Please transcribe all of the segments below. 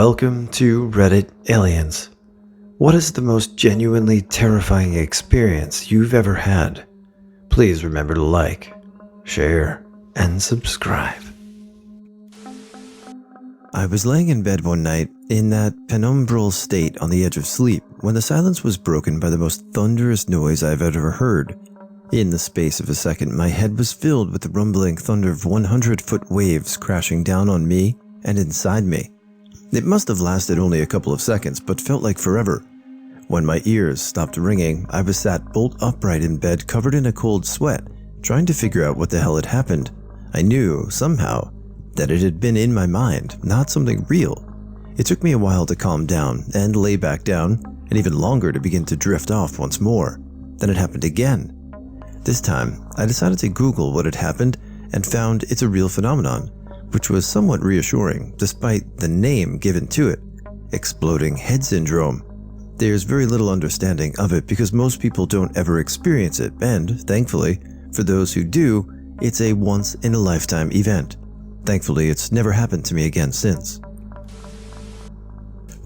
Welcome to Reddit Aliens. What is the most genuinely terrifying experience you've ever had? Please remember to like, share, and subscribe. I was laying in bed one night in that penumbral state on the edge of sleep when the silence was broken by the most thunderous noise I've ever heard. In the space of a second, my head was filled with the rumbling thunder of 100-foot waves crashing down on me and inside me. It must have lasted only a couple of seconds, but felt like forever. When my ears stopped ringing, I was sat bolt upright in bed, covered in a cold sweat, trying to figure out what the hell had happened. I knew, somehow, that it had been in my mind, not something real. It took me a while to calm down and lay back down, and even longer to begin to drift off once more. Then it happened again. This time, I decided to Google what had happened and found it's a real phenomenon, which was somewhat reassuring despite the name given to it, exploding head syndrome. There's very little understanding of it because most people don't ever experience it, and thankfully, for those who do, it's a once-in-a-lifetime event. Thankfully, it's never happened to me again since.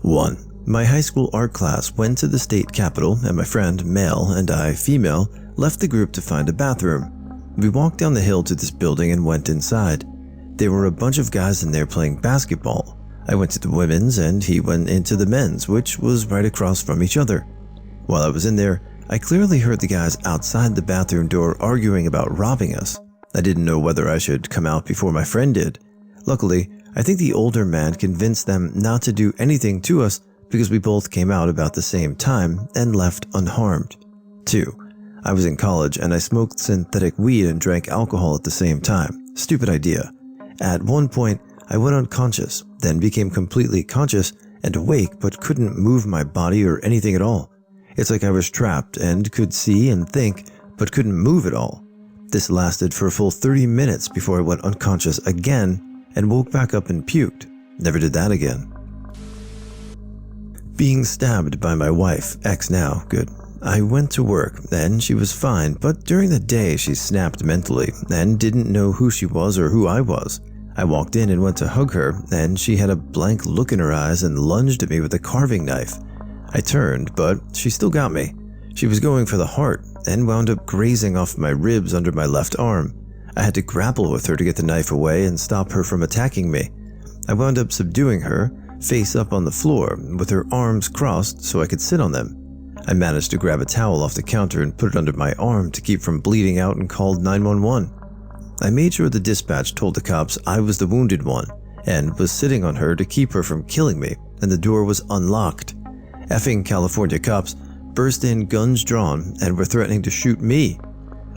1. My high school art class went to the state capitol, and my friend, male, and I, female, left the group to find a bathroom. We walked down the hill to this building and went inside. There were a bunch of guys in there playing basketball. I went to the women's and he went into the men's, which was right across from each other. While I was in there, I clearly heard the guys outside the bathroom door arguing about robbing us. I didn't know whether I should come out before my friend did. Luckily, I think the older man convinced them not to do anything to us because we both came out about the same time and left unharmed. 2. I was in college and I smoked synthetic weed and drank alcohol at the same time. Stupid idea. At one point, I went unconscious, then became completely conscious and awake but couldn't move my body or anything at all. It's like I was trapped and could see and think but couldn't move at all. This lasted for a full 30 minutes before I went unconscious again and woke back up and puked. Never did that again. Being stabbed by my wife, ex now, good. I went to work, and she was fine, but during the day she snapped mentally and didn't know who she was or who I was. I walked in and went to hug her, and she had a blank look in her eyes and lunged at me with a carving knife. I turned, but she still got me. She was going for the heart and wound up grazing off my ribs under my left arm. I had to grapple with her to get the knife away and stop her from attacking me. I wound up subduing her, face up on the floor, with her arms crossed so I could sit on them. I managed to grab a towel off the counter and put it under my arm to keep from bleeding out and called 911. I made sure the dispatch told the cops I was the wounded one and was sitting on her to keep her from killing me, and the door was unlocked. Effing California cops burst in, guns drawn, and were threatening to shoot me.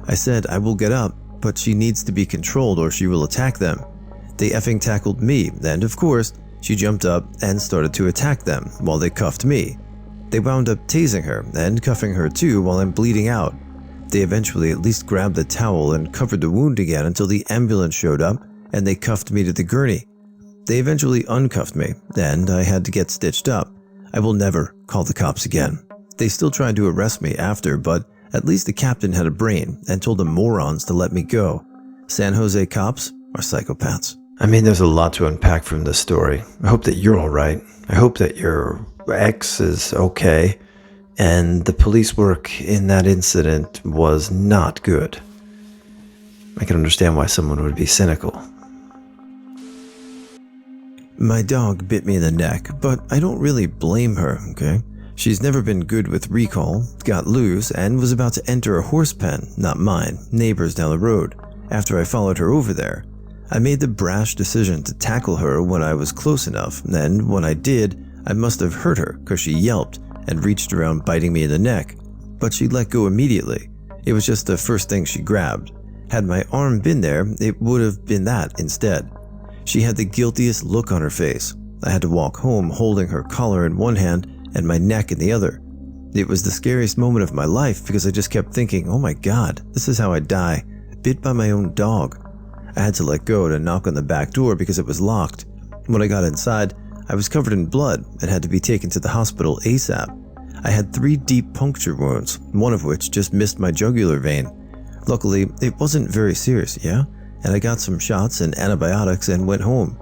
I said I will get up, but she needs to be controlled or she will attack them. They effing tackled me, and of course, she jumped up and started to attack them while they cuffed me. They wound up tasing her and cuffing her too while I'm bleeding out. They eventually at least grabbed the towel and covered the wound again until the ambulance showed up and they cuffed me to the gurney. They eventually uncuffed me and I had to get stitched up. I will never call the cops again. They still tried to arrest me after, but at least the captain had a brain and told the morons to let me go. San Jose cops are psychopaths. I mean, there's a lot to unpack from this story. I hope that you're all right. I hope that your ex is okay, and the police work in that incident was not good. I can understand why someone would be cynical. My dog bit me in the neck, but I don't really blame her, okay? She's never been good with recall, got loose, and was about to enter a horse pen, not mine, neighbors down the road, after I followed her over there. I made the brash decision to tackle her when I was close enough, and when I did, I must have hurt her because she yelped and reached around biting me in the neck, but she let go immediately. It was just the first thing she grabbed. Had my arm been there, it would have been that instead. She had the guiltiest look on her face. I had to walk home holding her collar in one hand and my neck in the other. It was the scariest moment of my life because I just kept thinking, oh my God, this is how I die, bit by my own dog. I had to let go to knock on the back door because it was locked. When I got inside, I was covered in blood and had to be taken to the hospital ASAP. I had 3 deep puncture wounds, one of which just missed my jugular vein. Luckily, it wasn't very serious, and I got some shots and antibiotics and went home.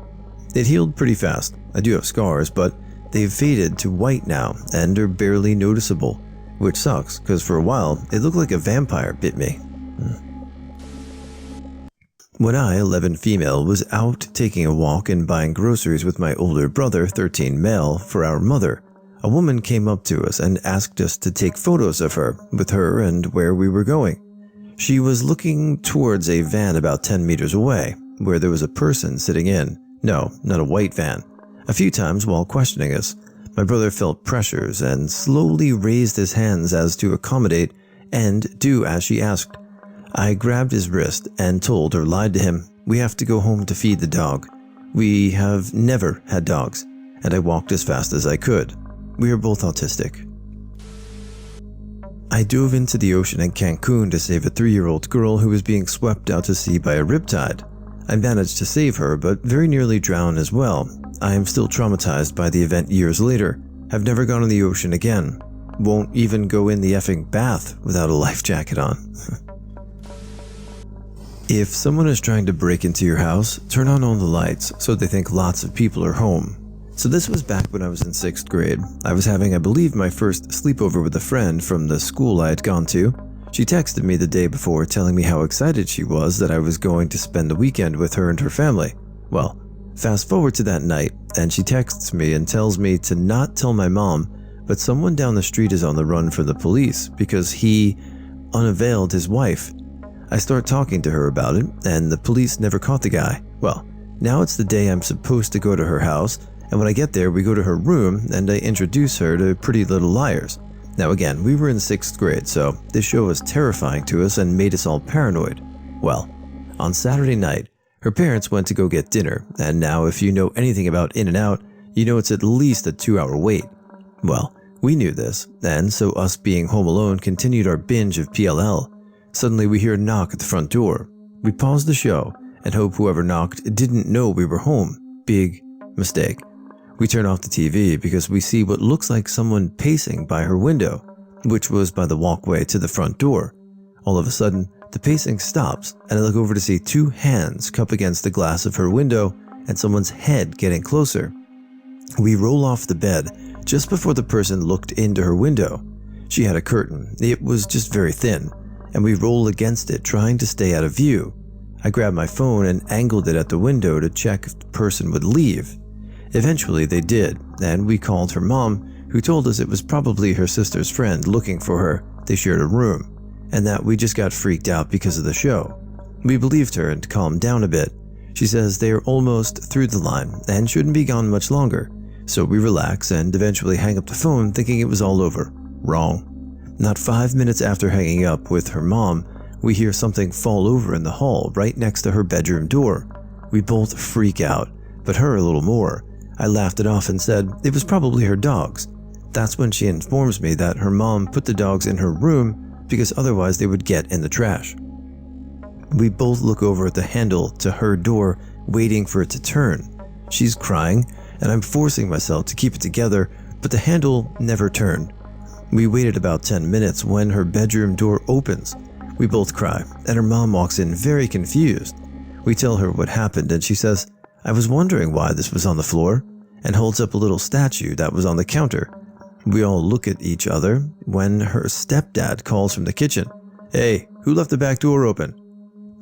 It healed pretty fast. I do have scars, but they've faded to white now and are barely noticeable, which sucks because for a while it looked like a vampire bit me. When I, 11 female, was out taking a walk and buying groceries with my older brother, 13 male, for our mother, a woman came up to us and asked us to take photos of her, with her and where we were going. She was looking towards a van about 10 meters away, where there was a person sitting in. No, not a white van. A few times while questioning us, my brother felt pressures and slowly raised his hands as to accommodate and do as she asked. I grabbed his wrist and told or lied to him, "We have to go home to feed the dog. We have never had dogs," and I walked as fast as I could. We are both autistic. I dove into the ocean in Cancun to save a 3-year-old girl who was being swept out to sea by a riptide. I managed to save her, but very nearly drowned as well. I am still traumatized by the event years later. Have never gone in the ocean again. Won't even go in the effing bath without a life jacket on. If someone is trying to break into your house, turn on all the lights so they think lots of people are home. So this was back when I was in 6th grade. I was having, I believe, my first sleepover with a friend from the school I had gone to. She texted me the day before telling me how excited she was that I was going to spend the weekend with her and her family. Well, fast forward to that night, and she texts me and tells me to not tell my mom, but someone down the street is on the run from the police because he unveiled his wife. I start talking to her about it, and the police never caught the guy. Well, now it's the day I'm supposed to go to her house, and when I get there, we go to her room, and I introduce her to Pretty Little Liars. Now again, we were in 6th grade, so this show was terrifying to us and made us all paranoid. Well, on Saturday night, her parents went to go get dinner, and now if you know anything about In-N-Out, you know it's at least a 2-hour wait. Well, we knew this, and so us being home alone continued our binge of PLL. Suddenly we hear a knock at the front door. We pause the show and hope whoever knocked didn't know we were home. Big mistake. We turn off the TV because we see what looks like someone pacing by her window, which was by the walkway to the front door. All of a sudden, the pacing stops and I look over to see 2 hands cup against the glass of her window and someone's head getting closer. We roll off the bed just before the person looked into her window. She had a curtain. It was just very thin, and we roll against it trying to stay out of view. I grabbed my phone and angled it at the window to check if the person would leave. Eventually they did, and we called her mom, who told us it was probably her sister's friend looking for her. They shared a room, and that we just got freaked out because of the show. We believed her and calmed down a bit. She says they are almost through the line and shouldn't be gone much longer. So we relax and eventually hang up the phone thinking it was all over. Wrong. Not 5 minutes after hanging up with her mom, we hear something fall over in the hall right next to her bedroom door. We both freak out, but her a little more. I laughed it off and said it was probably her dogs. That's when she informs me that her mom put the dogs in her room because otherwise they would get in the trash. We both look over at the handle to her door, waiting for it to turn. She's crying, and I'm forcing myself to keep it together, but the handle never turned. We waited about 10 minutes when her bedroom door opens. We both cry, and her mom walks in very confused. We tell her what happened, and she says, "I was wondering why this was on the floor," and holds up a little statue that was on the counter. We all look at each other when her stepdad calls from the kitchen. "Hey, who left the back door open?"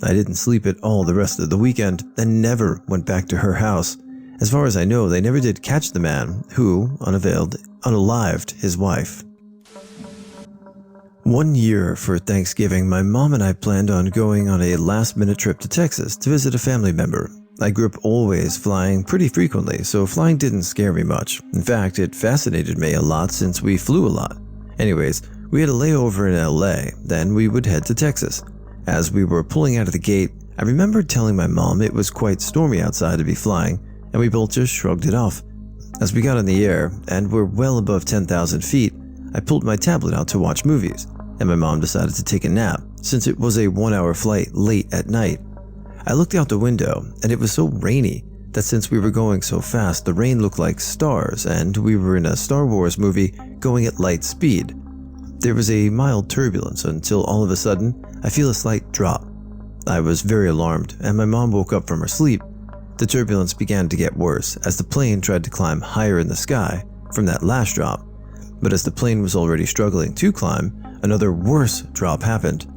I didn't sleep at all the rest of the weekend and never went back to her house. As far as I know, they never did catch the man who, unalived his wife. One year for Thanksgiving, my mom and I planned on going on a last-minute trip to Texas to visit a family member. I grew up always flying pretty frequently, so flying didn't scare me much. In fact, it fascinated me a lot since we flew a lot. Anyways, we had a layover in LA, then we would head to Texas. As we were pulling out of the gate, I remembered telling my mom it was quite stormy outside to be flying, and we both just shrugged it off. As we got in the air, and were well above 10,000 feet, I pulled my tablet out to watch movies, and my mom decided to take a nap, since it was a 1-hour flight late at night. I looked out the window, and it was so rainy that since we were going so fast, the rain looked like stars, and we were in a Star Wars movie going at light speed. There was a mild turbulence until all of a sudden, I feel a slight drop. I was very alarmed, and my mom woke up from her sleep. The turbulence began to get worse as the plane tried to climb higher in the sky from that last drop. But as the plane was already struggling to climb, another worse drop happened.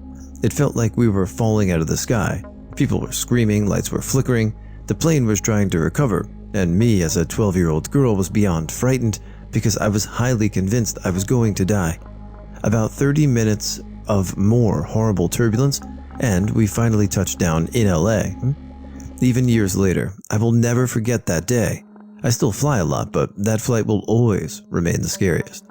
It felt like we were falling out of the sky. People were screaming, lights were flickering, the plane was trying to recover, and me as a 12-year-old girl was beyond frightened because I was highly convinced I was going to die. About 30 minutes of more horrible turbulence, and we finally touched down in LA. Even years later, I will never forget that day. I still fly a lot, but that flight will always remain the scariest.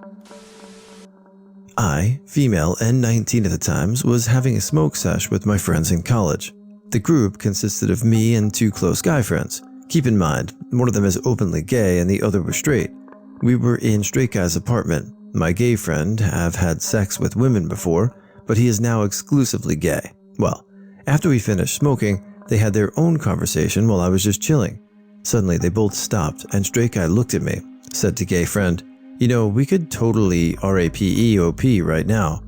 I, female and 19 at the time, was having a smoke sesh with my friends in college. The group consisted of me and two close guy friends. Keep in mind, one of them is openly gay and the other was straight. We were in straight guy's apartment. My gay friend have had sex with women before, but he is now exclusively gay. Well, after we finished smoking, they had their own conversation while I was just chilling. Suddenly they both stopped and straight guy looked at me, said to gay friend, "You know, we could totally RAPEOP right now."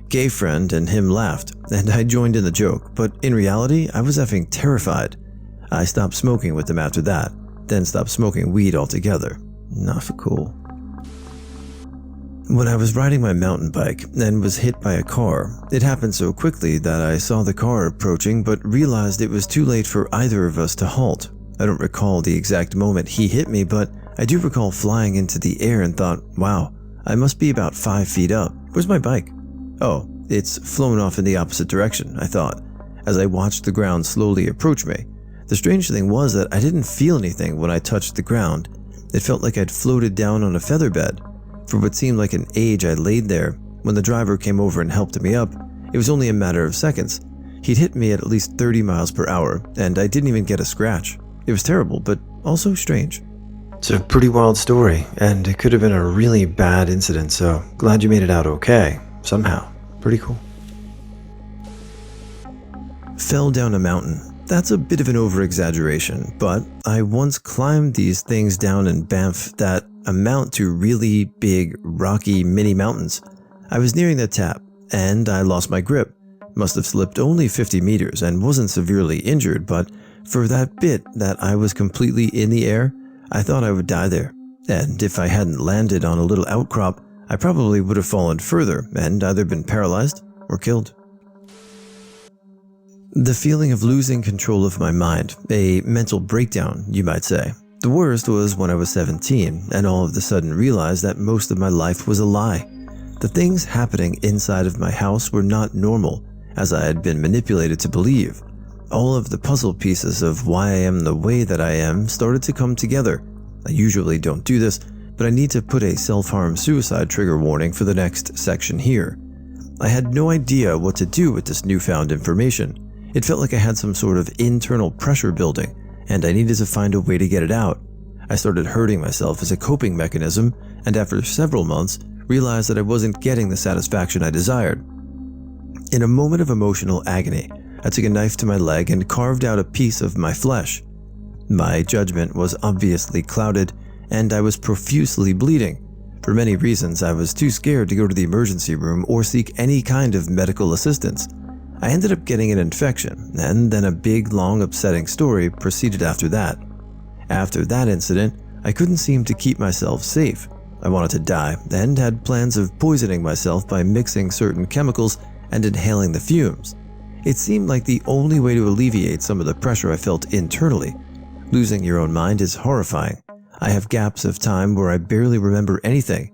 Gay friend and him laughed, and I joined in the joke, but in reality, I was effing terrified. I stopped smoking with them after that, then stopped smoking weed altogether. Not for cool. When I was riding my mountain bike and was hit by a car, it happened so quickly that I saw the car approaching but realized it was too late for either of us to halt. I don't recall the exact moment he hit me, but I do recall flying into the air and thought, wow, I must be about 5 feet up. Where's my bike? Oh, it's flown off in the opposite direction, I thought, as I watched the ground slowly approach me. The strange thing was that I didn't feel anything when I touched the ground. It felt like I'd floated down on a feather bed. For what seemed like an age, I laid there. When the driver came over and helped me up, it was only a matter of seconds. He'd hit me at least 30 miles per hour, and I didn't even get a scratch. It was terrible, but also strange. It's a pretty wild story, and it could have been a really bad incident, so glad you made it out okay, somehow. Pretty cool. Fell down a mountain. That's a bit of an over-exaggeration, but I once climbed these things down in Banff that amount to really big, rocky mini mountains. I was nearing the top, and I lost my grip. Must have slipped only 50 meters and wasn't severely injured, but for that bit that I was completely in the air, I thought I would die there. And if I hadn't landed on a little outcrop, I probably would have fallen further and either been paralyzed or killed. The feeling of losing control of my mind, a mental breakdown, you might say. The worst was when I was 17 and all of a sudden realized that most of my life was a lie. The things happening inside of my house were not normal, as I had been manipulated to believe. All of the puzzle pieces of why I am the way that I am started to come together. I usually don't do this, but I need to put a self-harm suicide trigger warning for the next section here. I had no idea what to do with this newfound information. It felt like I had some sort of internal pressure building, and I needed to find a way to get it out. I started hurting myself as a coping mechanism, and after several months, realized that I wasn't getting the satisfaction I desired. In a moment of emotional agony, I took a knife to my leg and carved out a piece of my flesh. My judgment was obviously clouded, and I was profusely bleeding. For many reasons, I was too scared to go to the emergency room or seek any kind of medical assistance. I ended up getting an infection, and then a big, long, upsetting story proceeded after that. After that incident, I couldn't seem to keep myself safe. I wanted to die and had plans of poisoning myself by mixing certain chemicals and inhaling the fumes. It seemed like the only way to alleviate some of the pressure I felt internally. Losing your own mind is horrifying. I have gaps of time where I barely remember anything.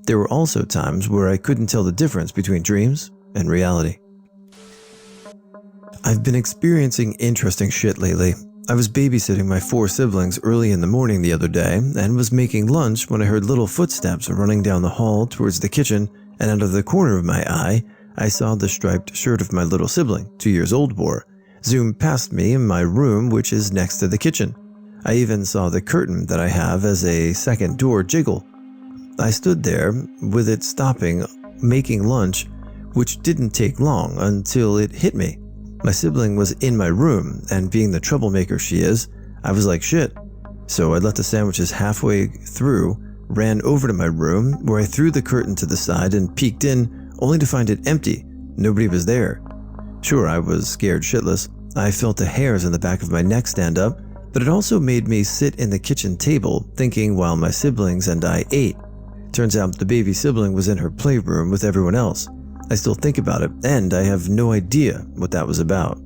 There were also times where I couldn't tell the difference between dreams and reality. I've been experiencing interesting shit lately. I was babysitting my 4 siblings early in the morning the other day and was making lunch when I heard little footsteps running down the hall towards the kitchen, and out of the corner of my eye, I saw the striped shirt of my little sibling, 2 years old, wore, zoom past me in my room, which is next to the kitchen. I even saw the curtain that I have as a second door jiggle. I stood there with it stopping, making lunch, which didn't take long until it hit me. My sibling was in my room, and being the troublemaker she is, I was like shit. So I let the sandwiches halfway through, ran over to my room, where I threw the curtain to the side and peeked in, only to find it empty. Nobody was there. Sure, I was scared shitless. I felt the hairs on the back of my neck stand up, But it also made me sit in the kitchen table thinking while my siblings and I ate. Turns out the baby sibling was in her playroom with everyone else. I still think about it, and I have no idea what that was about.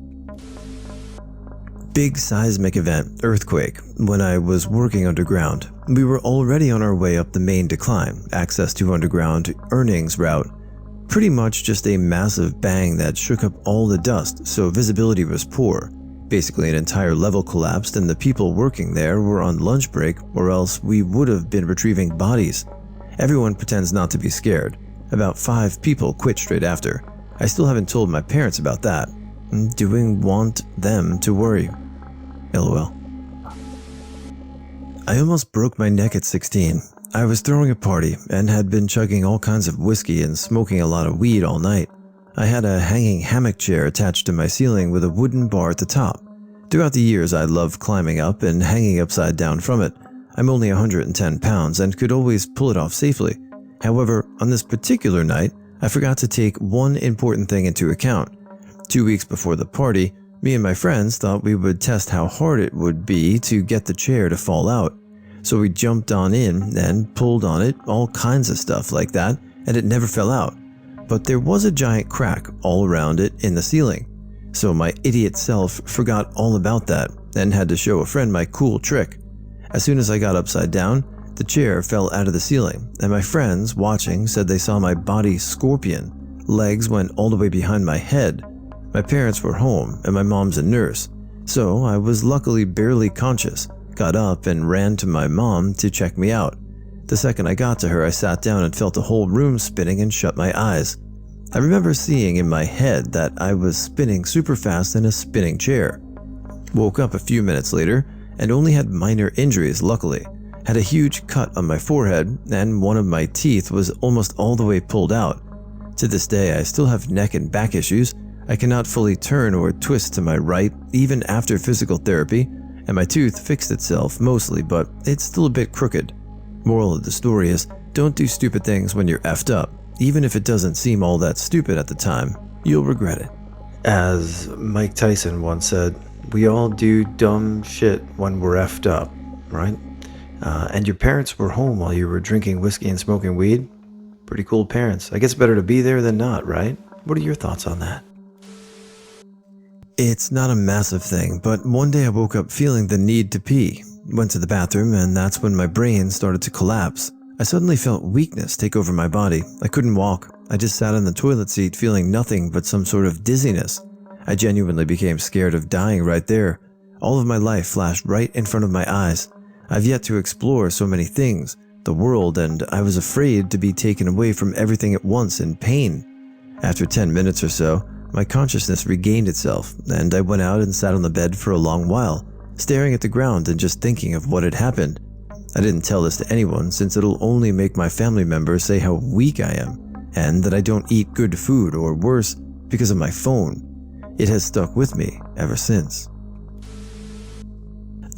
Big seismic event, earthquake, when I was working underground. We were already on our way up the main decline, access to underground earnings route. Pretty much just a massive bang that shook up all the dust, so visibility was poor. Basically, an entire level collapsed and the people working there were on lunch break, or else we would have been retrieving bodies. Everyone pretends not to be scared. About 5 people quit straight after. I still haven't told my parents about that. Do we want them to worry? LOL. I almost broke my neck at 16. I was throwing a party and had been chugging all kinds of whiskey and smoking a lot of weed all night. I had a hanging hammock chair attached to my ceiling with a wooden bar at the top. Throughout the years, I loved climbing up and hanging upside down from it. I'm only 110 pounds and could always pull it off safely. However, on this particular night, I forgot to take one important thing into account. 2 weeks before the party, me and my friends thought we would test how hard it would be to get the chair to fall out. So we jumped on in and pulled on it, all kinds of stuff like that, and it never fell out. But there was a giant crack all around it in the ceiling. So my idiot self forgot all about that and had to show a friend my cool trick. As soon as I got upside down, the chair fell out of the ceiling, and my friends watching said they saw my body scorpion. Legs went all the way behind my head. My parents were home, and my mom's a nurse, so I was luckily barely conscious, got up and ran to my mom to check me out. The second I got to her, I sat down and felt the whole room spinning and shut my eyes. I remember seeing in my head that I was spinning super fast in a spinning chair. Woke up a few minutes later and only had minor injuries, luckily. Had a huge cut on my forehead, and one of my teeth was almost all the way pulled out. To this day, I still have neck and back issues. I cannot fully turn or twist to my right, even after physical therapy, and my tooth fixed itself mostly, but it's still a bit crooked. Moral of the story is, don't do stupid things when you're effed up. Even if it doesn't seem all that stupid at the time, you'll regret it. As Mike Tyson once said, we all do dumb shit when we're effed up, right? And your parents were home while you were drinking whiskey and smoking weed? Pretty cool parents. I guess better to be there than not, right? What are your thoughts on that? It's not a massive thing, but one day I woke up feeling the need to pee. Went to the bathroom, and that's when my brain started to collapse. I suddenly felt weakness take over my body. I couldn't walk. I just sat in the toilet seat feeling nothing but some sort of dizziness. I genuinely became scared of dying right there. All of my life flashed right in front of my eyes. I've yet to explore so many things, the world, and I was afraid to be taken away from everything at once in pain. After 10 minutes or so, my consciousness regained itself, and I went out and sat on the bed for a long while, staring at the ground and just thinking of what had happened. I didn't tell this to anyone since it'll only make my family members say how weak I am, and that I don't eat good food, or worse, because of my phone. It has stuck with me ever since.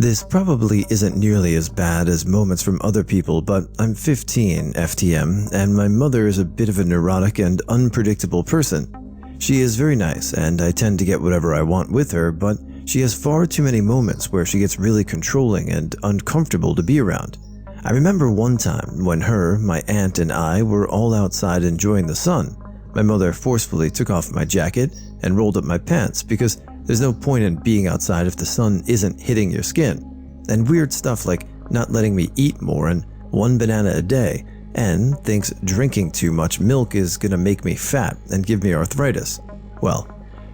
This probably isn't nearly as bad as moments from other people, but I'm 15 FTM, and my mother is a bit of a neurotic and unpredictable person. She is very nice, and I tend to get whatever I want with her, but she has far too many moments where she gets really controlling and uncomfortable to be around. I remember one time when her, my aunt, and I were all outside enjoying the sun. My mother forcefully took off my jacket and rolled up my pants because there's no point in being outside if the sun isn't hitting your skin. And weird stuff like not letting me eat more and 1 banana a day, and thinks drinking too much milk is gonna make me fat and give me arthritis. Well,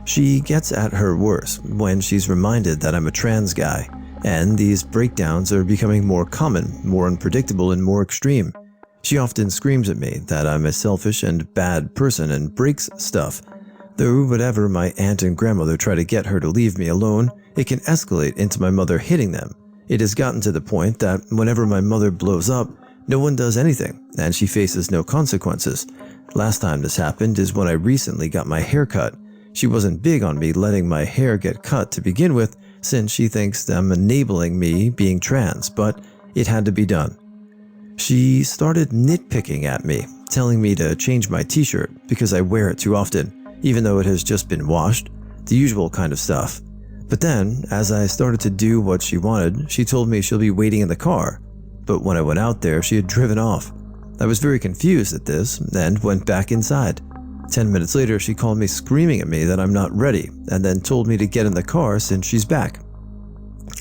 she gets at her worst when she's reminded that I'm a trans guy, and these breakdowns are becoming more common, more unpredictable, and more extreme. She often screams at me that I'm a selfish and bad person and breaks stuff. Though whatever my aunt and grandmother try to get her to leave me alone, it can escalate into my mother hitting them. It has gotten to the point that whenever my mother blows up, no one does anything, and she faces no consequences. Last time this happened is when I recently got my hair cut. She wasn't big on me letting my hair get cut to begin with, since she thinks I'm enabling me being trans, but it had to be done. She started nitpicking at me, telling me to change my t-shirt because I wear it too often, even though it has just been washed, the usual kind of stuff. But then, as I started to do what she wanted, she told me she'll be waiting in the car. But when I went out there, she had driven off. I was very confused at this and went back inside. 10 minutes later, she called me screaming at me that I'm not ready and then told me to get in the car since she's back.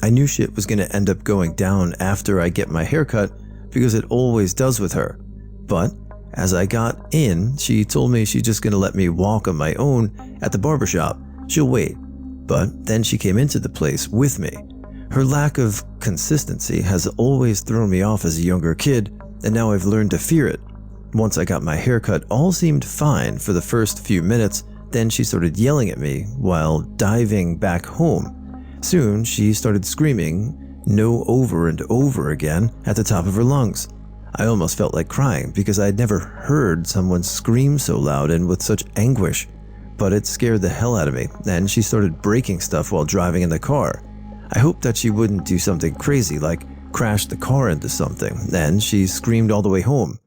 I knew shit was going to end up going down after I get my haircut because it always does with her. But as I got in, she told me she's just going to let me walk on my own at the barbershop. She'll wait. But then she came into the place with me. Her lack of consistency has always thrown me off as a younger kid, and now I've learned to fear it. Once I got my haircut, all seemed fine for the first few minutes, then she started yelling at me while diving back home. Soon, she started screaming "no" over and over again at the top of her lungs. I almost felt like crying because I had never heard someone scream so loud and with such anguish. But it scared the hell out of me, and she started breaking stuff while driving in the car. I hoped that she wouldn't do something crazy like crash the car into something, and she screamed all the way home.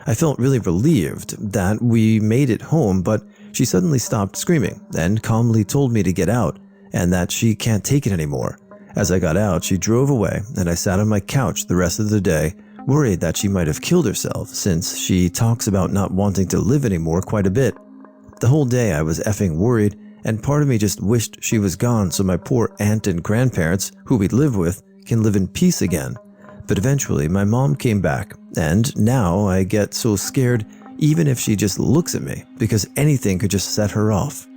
I felt really relieved that we made it home, but she suddenly stopped screaming and calmly told me to get out and that she can't take it anymore. As I got out, she drove away, and I sat on my couch the rest of the day, worried that she might have killed herself since she talks about not wanting to live anymore quite a bit. The whole day I was effing worried, and part of me just wished she was gone so my poor aunt and grandparents, who we live with, can live in peace again. But eventually my mom came back, and now I get so scared even if she just looks at me because anything could just set her off.